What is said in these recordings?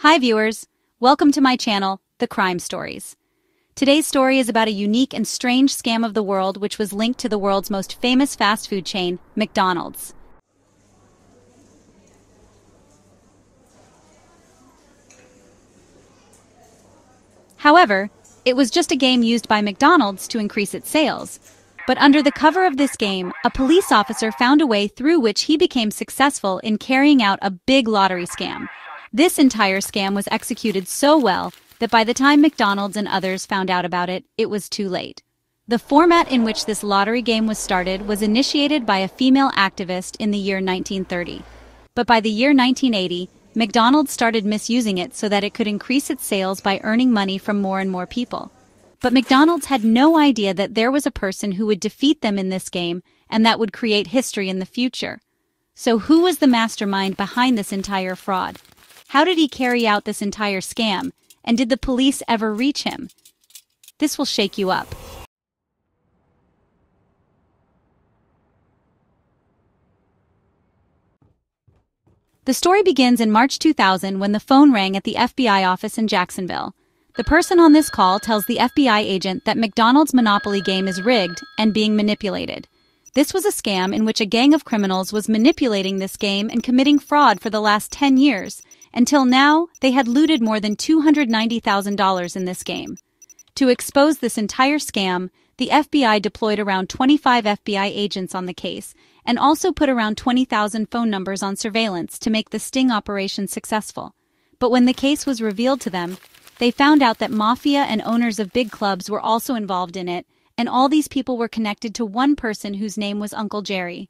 Hi viewers, welcome to my channel, The Crime Stories. Today's story is about a unique and strange scam of the world which was linked to the world's most famous fast food chain, McDonald's. However, it was just a game used by McDonald's to increase its sales. But under the cover of this game, a police officer found a way through which he became successful in carrying out a big lottery scam. This entire scam was executed so well that by the time McDonald's and others found out about it, it was too late. The format in which this lottery game was started was initiated by a female activist in the year 1930. But by the year 1980, McDonald's started misusing it so that it could increase its sales by earning money from more and more people. But McDonald's had no idea that there was a person who would defeat them in this game and that would create history in the future. So who was the mastermind behind this entire fraud? How did he carry out this entire scam? And did the police ever reach him? This will shake you up. The story begins in March 2000 when the phone rang at the FBI office in Jacksonville. The person on this call tells the FBI agent that McDonald's Monopoly game is rigged and being manipulated. This was a scam in which a gang of criminals was manipulating this game and committing fraud for the last 10 years. Until now, they had looted more than $290,000 in this game. To expose this entire scam, the FBI deployed around 25 FBI agents on the case and also put around 20,000 phone numbers on surveillance to make the sting operation successful. But when the case was revealed to them, they found out that mafia and owners of big clubs were also involved in it, and all these people were connected to one person whose name was Uncle Jerry.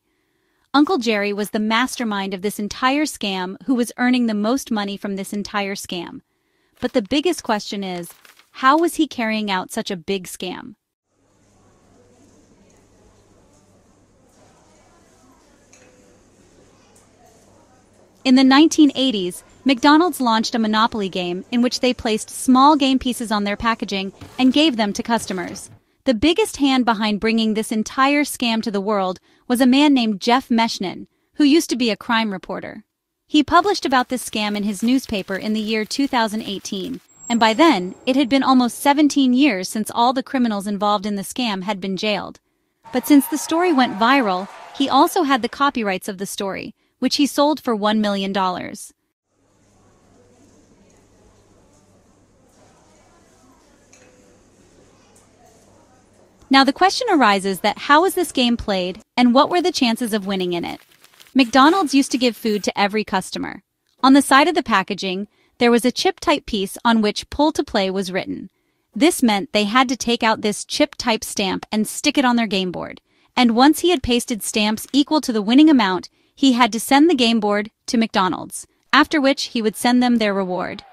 Uncle Jerry was the mastermind of this entire scam who was earning the most money from this entire scam. But the biggest question is, how was he carrying out such a big scam? In the 1980s, McDonald's launched a Monopoly game in which they placed small game pieces on their packaging and gave them to customers. The biggest hand behind bringing this entire scam to the world was a man named Jeff Meshnan, who used to be a crime reporter. He published about this scam in his newspaper in the year 2018, and by then, it had been almost 17 years since all the criminals involved in the scam had been jailed. But since the story went viral, he also had the copyrights of the story, which he sold for $1 million. Now the question arises that how was this game played and what were the chances of winning in it? McDonald's used to give food to every customer. On the side of the packaging, there was a chip-type piece on which "pull to play" was written. This meant they had to take out this chip-type stamp and stick it on their game board. And once he had pasted stamps equal to the winning amount, he had to send the game board to McDonald's, after which he would send them their reward.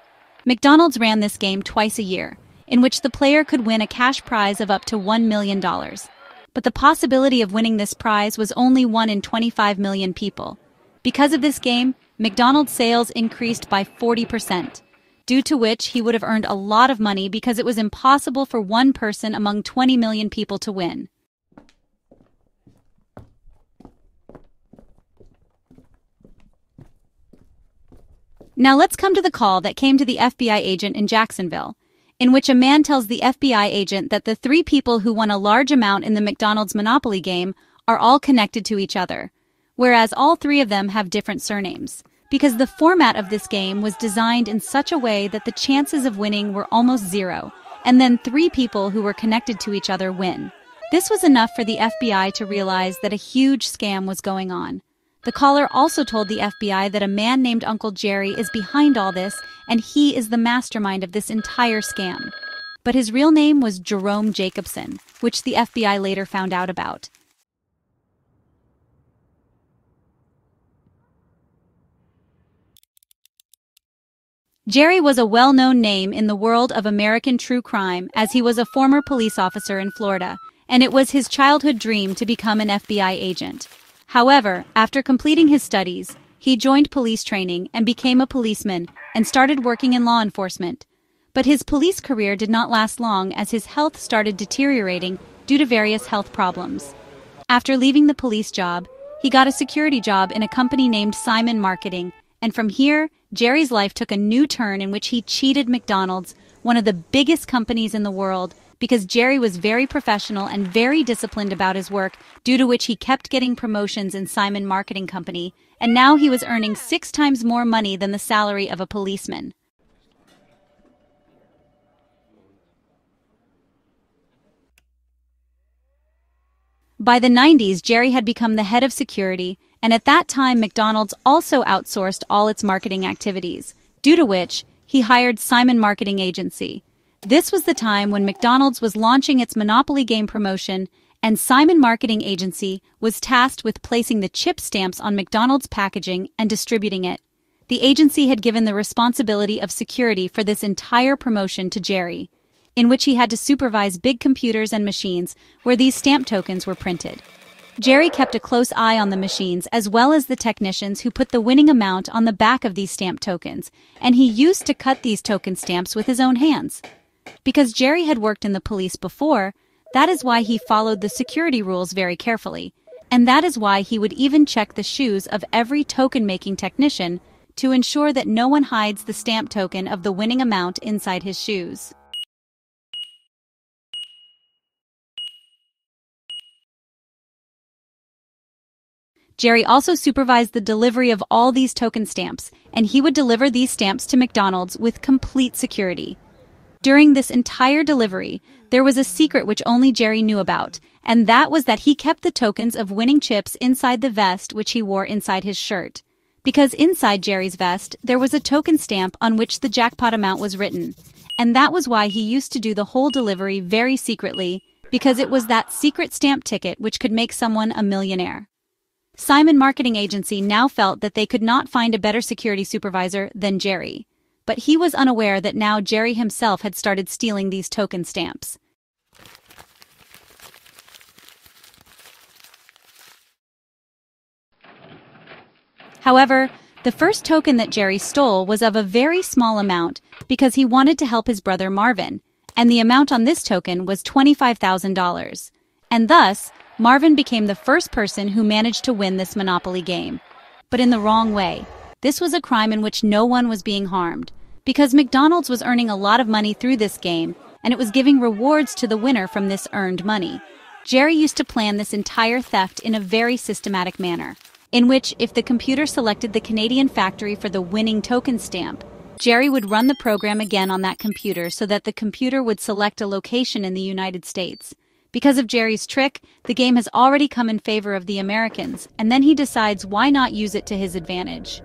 McDonald's ran this game twice a year, in which the player could win a cash prize of up to $1 million. But the possibility of winning this prize was only 1 in 25 million people. Because of this game, McDonald's sales increased by 40%, due to which he would have earned a lot of money because it was impossible for one person among 20 million people to win. Now let's come to the call that came to the FBI agent in Jacksonville, in which a man tells the FBI agent that the 3 people who won a large amount in the McDonald's Monopoly game are all connected to each other, whereas all 3 of them have different surnames, because the format of this game was designed in such a way that the chances of winning were almost 0, and then 3 people who were connected to each other win. This was enough for the FBI to realize that a huge scam was going on. The caller also told the FBI that a man named Uncle Jerry is behind all this and he is the mastermind of this entire scam. But his real name was Jerome Jacobson, which the FBI later found out about. Jerry was a well-known name in the world of American true crime as he was a former police officer in Florida, and it was his childhood dream to become an FBI agent. However, after completing his studies, he joined police training and became a policeman and started working in law enforcement. But his police career did not last long as his health started deteriorating due to various health problems. After leaving the police job, he got a security job in a company named Simon Marketing And from here, Jerry's life took a new turn in which he cheated McDonald's, one of the biggest companies in the world, because Jerry was very professional and very disciplined about his work, due to which he kept getting promotions in Simon Marketing Company, and now he was earning 6 times more money than the salary of a policeman. By the 90s, Jerry had become the head of security, and at that time McDonald's also outsourced all its marketing activities, due to which he hired Simon Marketing Agency. This was the time when McDonald's was launching its Monopoly game promotion, and Simon Marketing Agency was tasked with placing the chip stamps on McDonald's packaging and distributing it. The agency had given the responsibility of security for this entire promotion to Jerry, in which he had to supervise big computers and machines where these stamp tokens were printed. Jerry kept a close eye on the machines as well as the technicians who put the winning amount on the back of these stamp tokens, and he used to cut these token stamps with his own hands. Because Jerry had worked in the police before, that is why he followed the security rules very carefully, and that is why he would even check the shoes of every token-making technician to ensure that no one hides the stamp token of the winning amount inside his shoes. Jerry also supervised the delivery of all these token stamps, and he would deliver these stamps to McDonald's with complete security. During this entire delivery, there was a secret which only Jerry knew about, and that was that he kept the tokens of winning chips inside the vest which he wore inside his shirt. Because inside Jerry's vest, there was a token stamp on which the jackpot amount was written, and that was why he used to do the whole delivery very secretly, because it was that secret stamp ticket which could make someone a millionaire. Simon Marketing Agency now felt that they could not find a better security supervisor than Jerry, but he was unaware that now Jerry himself had started stealing these token stamps. However, the first token that Jerry stole was of a very small amount because he wanted to help his brother Marvin, and the amount on this token was $25,000. And thus, Marvin became the first person who managed to win this Monopoly game. But in the wrong way. This was a crime in which no one was being harmed, because McDonald's was earning a lot of money through this game, and it was giving rewards to the winner from this earned money. Jerry used to plan this entire theft in a very systematic manner, in which if the computer selected the Canadian factory for the winning token stamp, Jerry would run the program again on that computer so that the computer would select a location in the United States. Because of Jerry's trick, the game has already come in favor of the Americans, and then he decides why not use it to his advantage.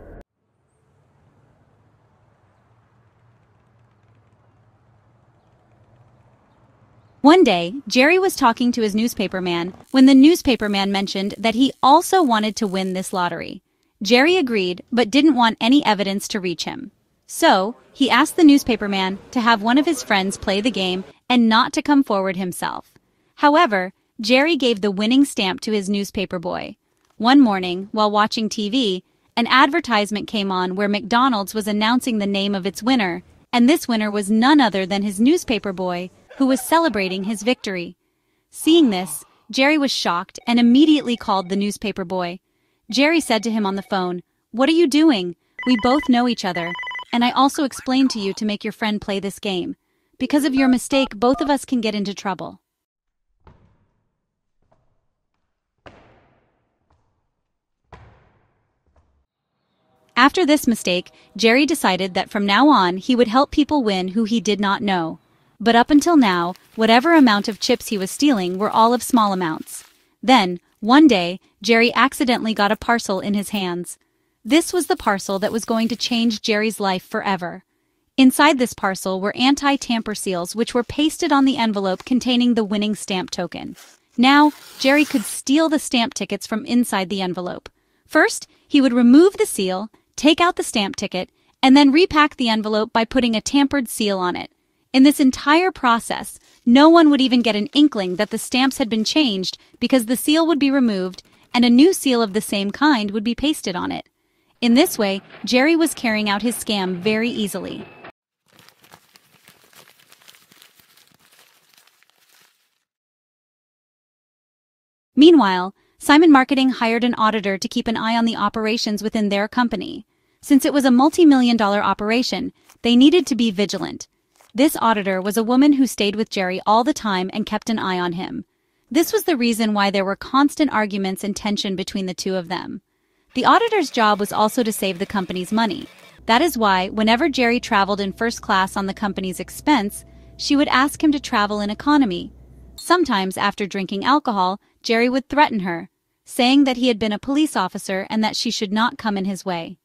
One day, Jerry was talking to his newspaperman when the newspaperman mentioned that he also wanted to win this lottery. Jerry agreed, but didn't want any evidence to reach him. So, he asked the newspaperman to have one of his friends play the game and not to come forward himself. However, Jerry gave the winning stamp to his newspaper boy. One morning, while watching TV, an advertisement came on where McDonald's was announcing the name of its winner, and this winner was none other than his newspaper boy, who was celebrating his victory. Seeing this, Jerry was shocked and immediately called the newspaper boy. Jerry said to him on the phone, "What are you doing? We both know each other, and I also explained to you to make your friend play this game. Because of your mistake, both of us can get into trouble." After this mistake, Jerry decided that from now on he would help people win who he did not know. But up until now, whatever amount of chips he was stealing were all of small amounts. Then, one day, Jerry accidentally got a parcel in his hands. This was the parcel that was going to change Jerry's life forever. Inside this parcel were anti-tamper seals which were pasted on the envelope containing the winning stamp token. Now, Jerry could steal the stamp tickets from inside the envelope. First, he would remove the seal, take out the stamp ticket, and then repack the envelope by putting a tampered seal on it. In this entire process, no one would even get an inkling that the stamps had been changed because the seal would be removed and a new seal of the same kind would be pasted on it. In this way, Jerry was carrying out his scam very easily. Meanwhile, Simon Marketing hired an auditor to keep an eye on the operations within their company. Since it was a multi-million-dollar operation, they needed to be vigilant. This auditor was a woman who stayed with Jerry all the time and kept an eye on him. This was the reason why there were constant arguments and tension between the two of them. The auditor's job was also to save the company's money. That is why, whenever Jerry traveled in first class on the company's expense, she would ask him to travel in economy. Sometimes, after drinking alcohol, Jerry would threaten her, saying that he had been a police officer and that she should not come in his way.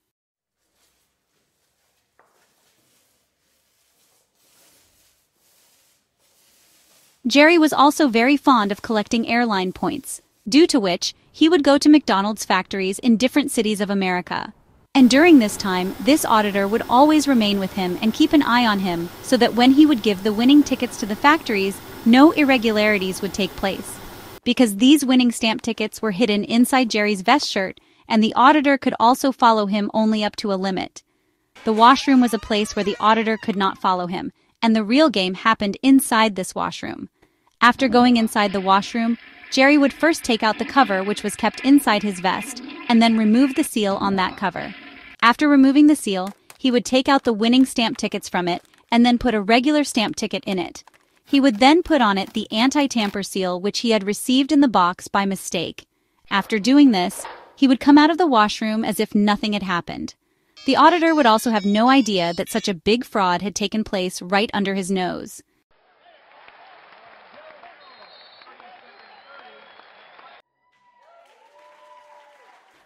Jerry was also very fond of collecting airline points, due to which he would go to McDonald's factories in different cities of America. And during this time, this auditor would always remain with him and keep an eye on him so that when he would give the winning tickets to the factories, no irregularities would take place. Because these winning stamp tickets were hidden inside Jerry's vest shirt, and the auditor could also follow him only up to a limit. The washroom was a place where the auditor could not follow him, and the real game happened inside this washroom. After going inside the washroom, Jerry would first take out the cover which was kept inside his vest, and then remove the seal on that cover. After removing the seal, he would take out the winning stamp tickets from it, and then put a regular stamp ticket in it. He would then put on it the anti-tamper seal which he had received in the box by mistake. After doing this, he would come out of the washroom as if nothing had happened. The auditor would also have no idea that such a big fraud had taken place right under his nose.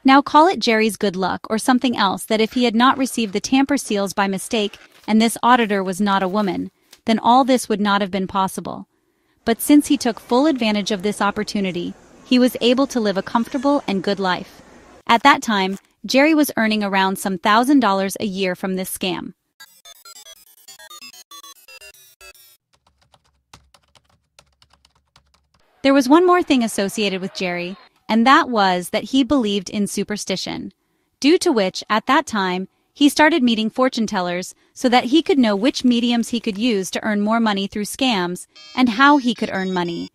Now call it Jerry's good luck or something else that if he had not received the tamper seals by mistake and this auditor was not a woman, then all this would not have been possible. But since he took full advantage of this opportunity, he was able to live a comfortable and good life. At that time, Jerry was earning around some $1,000 a year from this scam. There was one more thing associated with Jerry, and that was that he believed in superstition, due to which, at that time, he started meeting fortune tellers so that he could know which mediums he could use to earn more money through scams and how he could earn money.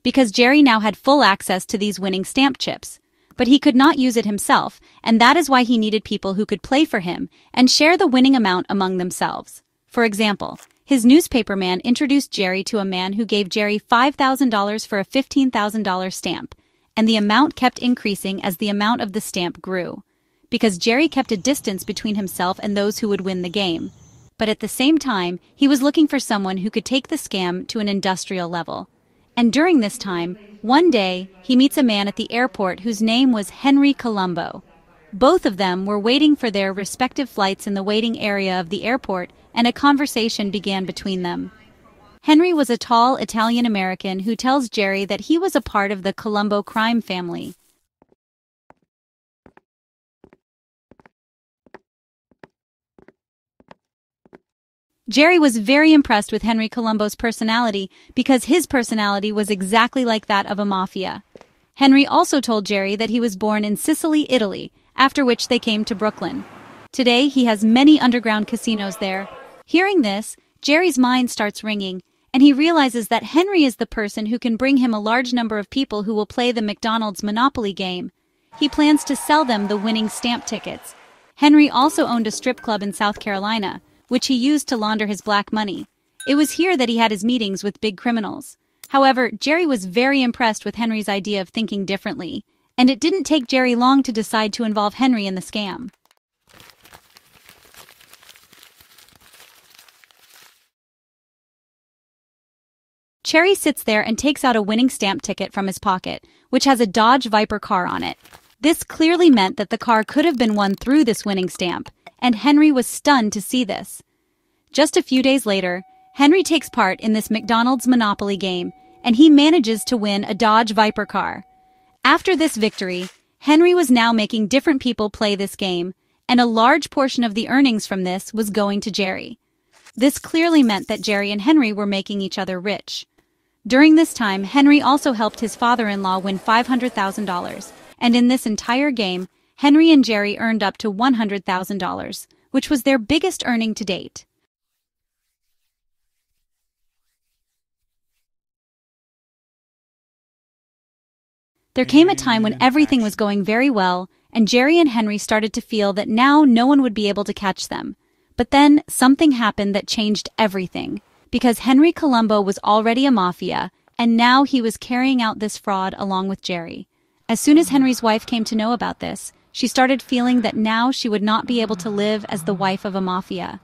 Because Jerry now had full access to these winning stamp chips, but he could not use it himself, and that is why he needed people who could play for him and share the winning amount among themselves. For example, his newspaper man introduced Jerry to a man who gave Jerry $5,000 for a $15,000 stamp, and the amount kept increasing as the amount of the stamp grew, because Jerry kept a distance between himself and those who would win the game. But at the same time, he was looking for someone who could take the scam to an industrial level. And during this time, one day, he meets a man at the airport whose name was Henry Colombo. Both of them were waiting for their respective flights in the waiting area of the airport, and a conversation began between them. Henry was a tall Italian-American who tells Jerry that he was a part of the Colombo crime family. Jerry was very impressed with Henry Colombo's personality because his personality was exactly like that of a mafia. Henry also told Jerry that he was born in Sicily, Italy, after which they came to Brooklyn. Today, he has many underground casinos there. Hearing this, Jerry's mind starts ringing, and he realizes that Henry is the person who can bring him a large number of people who will play the McDonald's Monopoly game. He plans to sell them the winning stamp tickets. Henry also owned a strip club in South Carolina, which he used to launder his black money. It was here that he had his meetings with big criminals. However, Jerry was very impressed with Henry's idea of thinking differently, and it didn't take Jerry long to decide to involve Henry in the scam. Jerry sits there and takes out a winning stamp ticket from his pocket, which has a Dodge Viper car on it. This clearly meant that the car could have been won through this winning stamp, and Henry was stunned to see this. Just a few days later, Henry takes part in this McDonald's Monopoly game, and he manages to win a Dodge Viper car. After this victory, Henry was now making different people play this game, and a large portion of the earnings from this was going to Jerry. This clearly meant that Jerry and Henry were making each other rich. During this time, Henry also helped his father-in-law win $500,000, and in this entire game, Henry and Jerry earned up to $100,000, which was their biggest earning to date. There came a time when everything was going very well, and Jerry and Henry started to feel that now no one would be able to catch them. But then something happened that changed everything, because Henry Colombo was already a mafia, and now he was carrying out this fraud along with Jerry. As soon as Henry's wife came to know about this, she started feeling that now she would not be able to live as the wife of a mafia.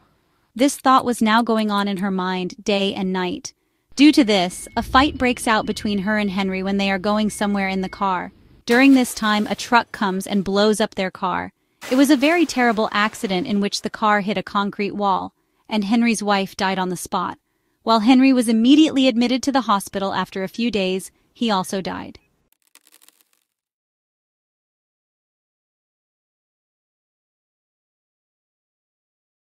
This thought was now going on in her mind day and night. Due to this, a fight breaks out between her and Henry when they are going somewhere in the car. During this time, a truck comes and blows up their car. It was a very terrible accident in which the car hit a concrete wall, and Henry's wife died on the spot. While Henry was immediately admitted to the hospital after a few days, he also died.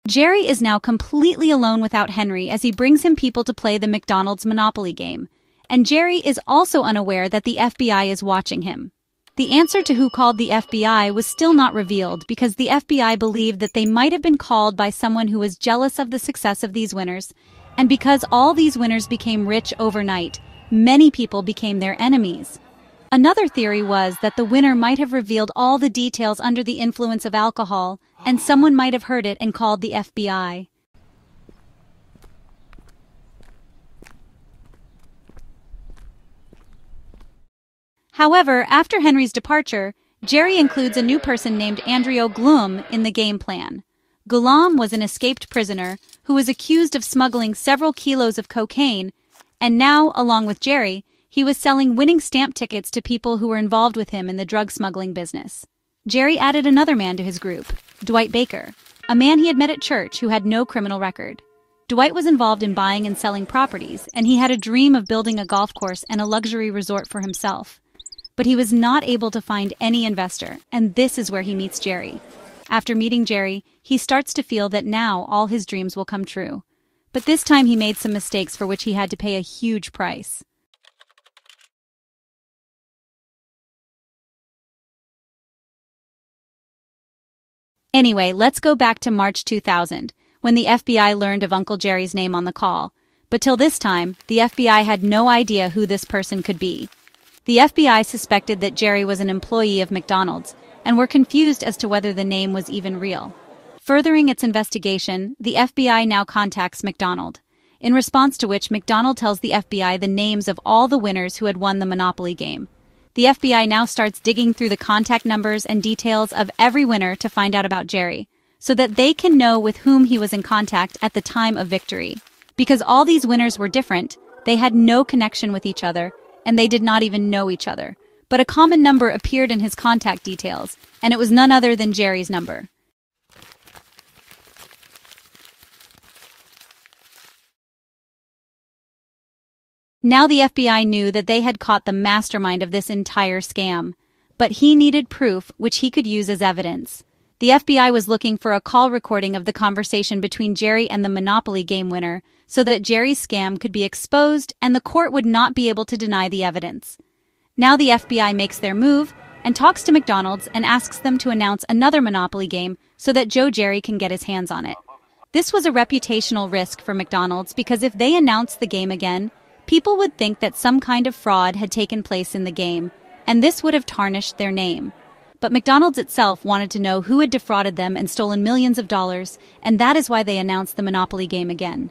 Jerry is now completely alone without Henry as he brings him people to play the McDonald's Monopoly game. And Jerry is also unaware that the FBI is watching him. The answer to who called the FBI was still not revealed because the FBI believed that they might have been called by someone who was jealous of the success of these winners. And because all these winners became rich overnight, many people became their enemies. Another theory was that the winner might have revealed all the details under the influence of alcohol, and someone might have heard it and called the FBI. However, after Henry's departure, Jerry includes a new person named Andreo Glum in the game plan. Glum was an escaped prisoner who was accused of smuggling several kilos of cocaine, and now, along with Jerry, he was selling winning stamp tickets to people who were involved with him in the drug smuggling business. Jerry added another man to his group, Dwight Baker, a man he had met at church who had no criminal record. Dwight was involved in buying and selling properties, and he had a dream of building a golf course and a luxury resort for himself. But he was not able to find any investor, and this is where he meets Jerry. After meeting Jerry, he starts to feel that now all his dreams will come true. But this time he made some mistakes for which he had to pay a huge price. Anyway, let's go back to March 2000, when the FBI learned of Uncle Jerry's name on the call. But till this time, the FBI had no idea who this person could be. The FBI suspected that Jerry was an employee of McDonald's, and were confused as to whether the name was even real. Furthering its investigation, the FBI now contacts McDonald, in response to which McDonald tells the FBI the names of all the winners who had won the Monopoly game. The FBI now starts digging through the contact numbers and details of every winner to find out about Jerry, so that they can know with whom he was in contact at the time of victory. Because all these winners were different, they had no connection with each other, and they did not even know each other. But a common number appeared in his contact details, and it was none other than Jerry's number. Now the FBI knew that they had caught the mastermind of this entire scam, but he needed proof which he could use as evidence. The FBI was looking for a call recording of the conversation between Jerry and the Monopoly game winner so that Jerry's scam could be exposed and the court would not be able to deny the evidence. Now the FBI makes their move and talks to McDonald's and asks them to announce another Monopoly game so that Joe Jerry can get his hands on it. This was a reputational risk for McDonald's because if they announced the game again, people would think that some kind of fraud had taken place in the game, and this would have tarnished their name. But McDonald's itself wanted to know who had defrauded them and stolen millions of dollars, and that is why they announced the Monopoly game again.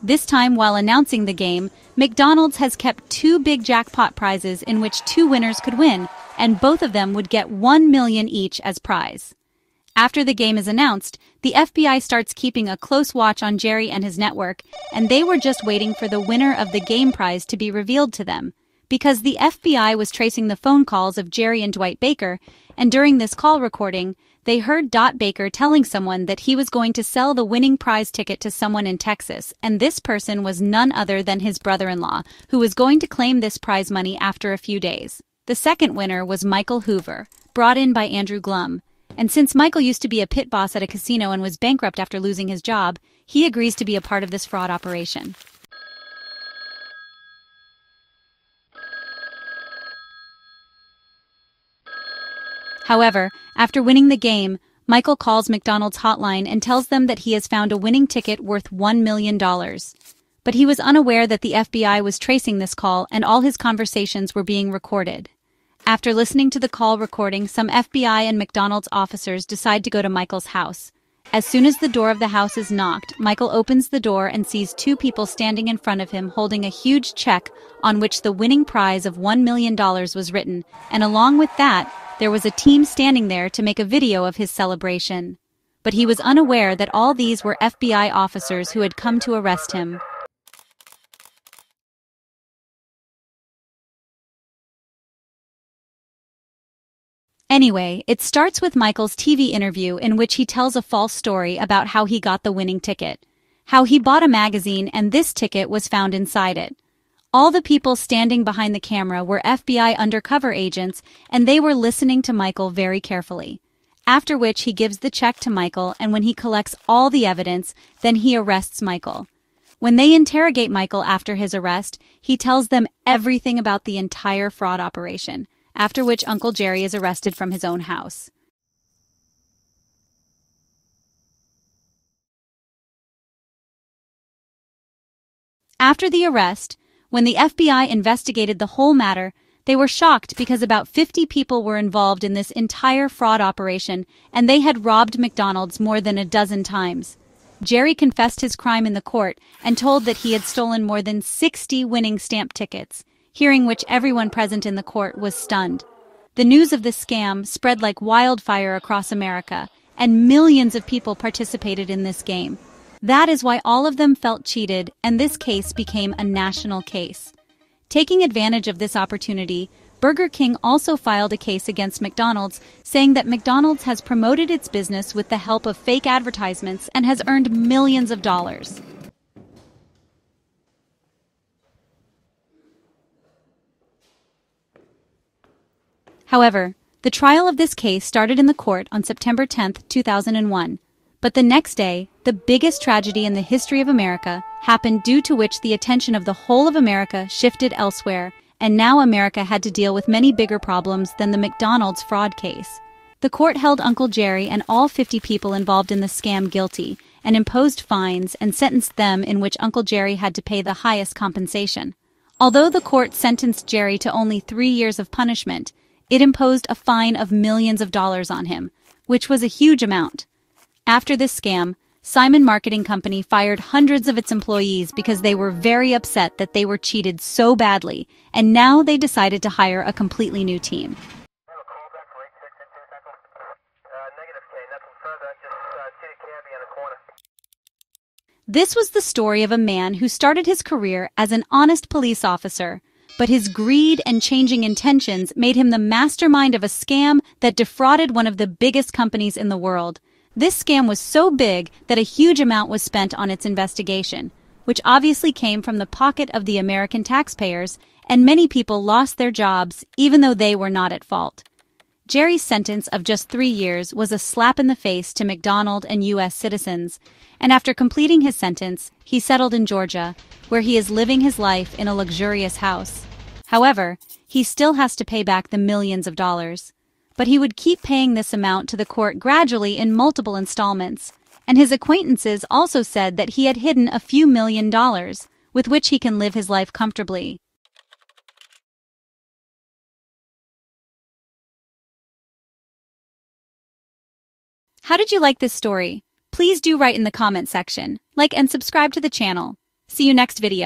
This time, while announcing the game, McDonald's has kept 2 big jackpot prizes in which 2 winners could win, and both of them would get $1 million each as prize. After the game is announced, the FBI starts keeping a close watch on Jerry and his network, and they were just waiting for the winner of the game prize to be revealed to them. Because the FBI was tracing the phone calls of Jerry and Dwight Baker, and during this call recording, they heard Baker telling someone that he was going to sell the winning prize ticket to someone in Texas, and this person was none other than his brother-in-law, who was going to claim this prize money after a few days. The second winner was Michael Hoover, brought in by Andreo Glum. And since Michael used to be a pit boss at a casino and was bankrupt after losing his job, he agrees to be a part of this fraud operation. However, after winning the game, Michael calls McDonald's hotline and tells them that he has found a winning ticket worth $1 million. But he was unaware that the FBI was tracing this call and all his conversations were being recorded. After listening to the call recording, some FBI and McDonald's officers decide to go to Michael's house. As soon as the door of the house is knocked, Michael opens the door and sees two people standing in front of him holding a huge check on which the winning prize of $1 million was written, and along with that, there was a team standing there to make a video of his celebration. But he was unaware that all these were FBI officers who had come to arrest him. Anyway, it starts with Michael's TV interview in which he tells a false story about how he got the winning ticket, how he bought a magazine and this ticket was found inside it. All the people standing behind the camera were FBI undercover agents and they were listening to Michael very carefully. After which he gives the check to Michael, and when he collects all the evidence, then he arrests Michael. When they interrogate Michael after his arrest, he tells them everything about the entire fraud operation, after which Uncle Jerry is arrested from his own house. After the arrest, when the FBI investigated the whole matter, they were shocked because about 50 people were involved in this entire fraud operation and they had robbed McDonald's more than a dozen times. Jerry confessed his crime in the court and told that he had stolen more than 60 winning stamp tickets, hearing which everyone present in the court was stunned. The news of this scam spread like wildfire across America, and millions of people participated in this game. That is why all of them felt cheated, and this case became a national case. Taking advantage of this opportunity, Burger King also filed a case against McDonald's, saying that McDonald's has promoted its business with the help of fake advertisements and has earned millions of dollars. However, the trial of this case started in the court on September 10, 2001. But the next day, the biggest tragedy in the history of America happened, due to which the attention of the whole of America shifted elsewhere, and now America had to deal with many bigger problems than the McDonald's fraud case. The court held Uncle Jerry and all 50 people involved in the scam guilty, and imposed fines and sentenced them, in which Uncle Jerry had to pay the highest compensation. Although the court sentenced Jerry to only 3 years of punishment, it imposed a fine of millions of dollars on him, which was a huge amount. After this scam, Simon Marketing Company fired hundreds of its employees because they were very upset that they were cheated so badly, and now they decided to hire a completely new team. This was the story of a man who started his career as an honest police officer, but his greed and changing intentions made him the mastermind of a scam that defrauded one of the biggest companies in the world. This scam was so big that a huge amount was spent on its investigation, which obviously came from the pocket of the American taxpayers, and many people lost their jobs even though they were not at fault. Jerry's sentence of just 3 years was a slap in the face to McDonald and U.S. citizens, and after completing his sentence, he settled in Georgia, where he is living his life in a luxurious house. However, he still has to pay back the millions of dollars. But he would keep paying this amount to the court gradually in multiple installments, and his acquaintances also said that he had hidden a few $1,000,000, with which he can live his life comfortably. How did you like this story? Please do write in the comment section, like and subscribe to the channel. See you next video.